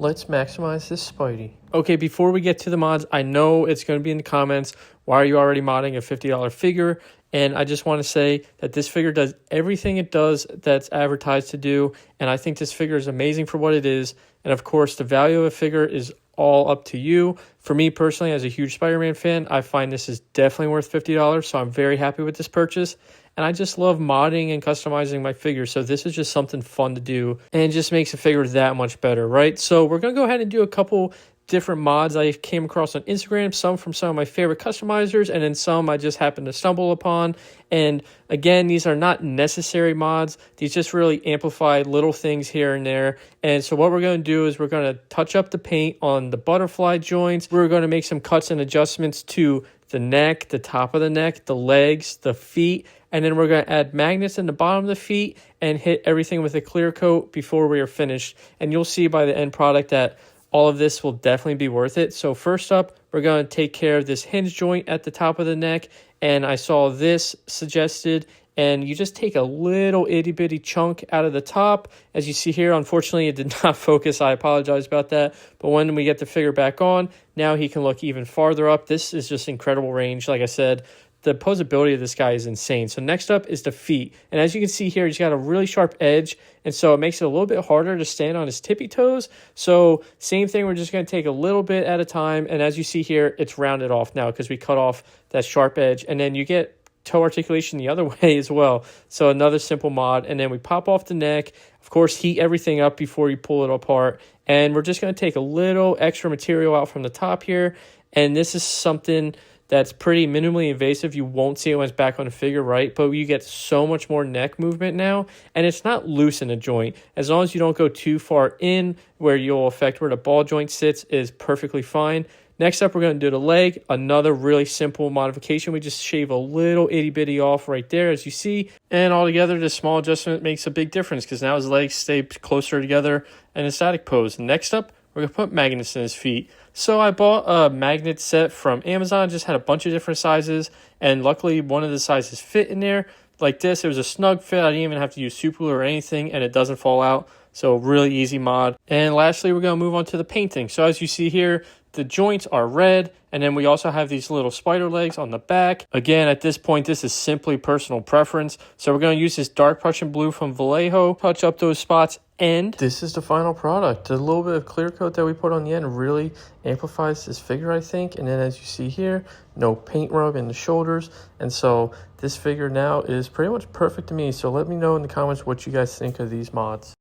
Let's maximize this Spidey. Okay, before we get to the mods, I know it's going to be in the comments, why are you already modding a $50 figure? And I just want to say that this figure does everything it does that's advertised to do. And I think this figure is amazing for what it is. And of course, the value of a figure is all up to you. For me personally, as a huge Spider-Man fan, I find this is definitely worth $50. So I'm very happy with this purchase. And I just love modding and customizing my figures. So this is just something fun to do. And it just makes the figure that much better, right? So we're going to go ahead and do a couple different mods I came across on Instagram, some from some of my favorite customizers, and then some I just happened to stumble upon. And again, these are not necessary mods. These just really amplify little things here and there. And so what we're going to do is we're going to touch up the paint on the butterfly joints. We're going to make some cuts and adjustments to the neck, the top of the neck, the legs, the feet, and then we're going to add magnets in the bottom of the feet and hit everything with a clear coat before we are finished. And you'll see by the end product that all of this will definitely be worth it. So first up, we're going to take care of this hinge joint at the top of the neck. And I saw this suggested, and you just take a little itty bitty chunk out of the top. As you see here, unfortunately, it did not focus. I apologize about that. But when we get the figure back on, now he can look even farther up. This is just incredible range. Like I said, the posability of this guy is insane. So next up is the feet. And as you can see here, he's got a really sharp edge. And so it makes it a little bit harder to stand on his tippy toes. So same thing, we're just going to take a little bit at a time. And as you see here, it's rounded off now because we cut off that sharp edge. And then you get toe articulation the other way as well. So another simple mod. And then we pop off the neck. Of course, heat everything up before you pull it apart. And we're just going to take a little extra material out from the top here. And this is something that's pretty minimally invasive. You won't see it when it's back on the figure, right? But you get so much more neck movement now, and it's not loose in a joint. As long as you don't go too far in where you'll affect where the ball joint sits is perfectly fine. Next up, we're going to do the leg. Another really simple modification. We just shave a little itty bitty off right there, as you see. And altogether, this small adjustment makes a big difference because now his legs stay closer together in a static pose. Next up, we're going to put magnets in his feet. So I bought a magnet set from Amazon, just had a bunch of different sizes, and luckily one of the sizes fit in there. Like this, it was a snug fit. I didn't even have to use super glue or anything, and it doesn't fall out. So really easy mod. And lastly, we're going to move on to the painting. So as you see here, the joints are red, and then we also have these little spider legs on the back. Again, at this point, this is simply personal preference. So we're going to use this dark Prussian blue from Vallejo, touch up those spots, and this is the final product. The little bit of clear coat that we put on the end really amplifies this figure, I think. And then as you see here, no paint rub in the shoulders. And so this figure now is pretty much perfect to me. So let me know in the comments what you guys think of these mods.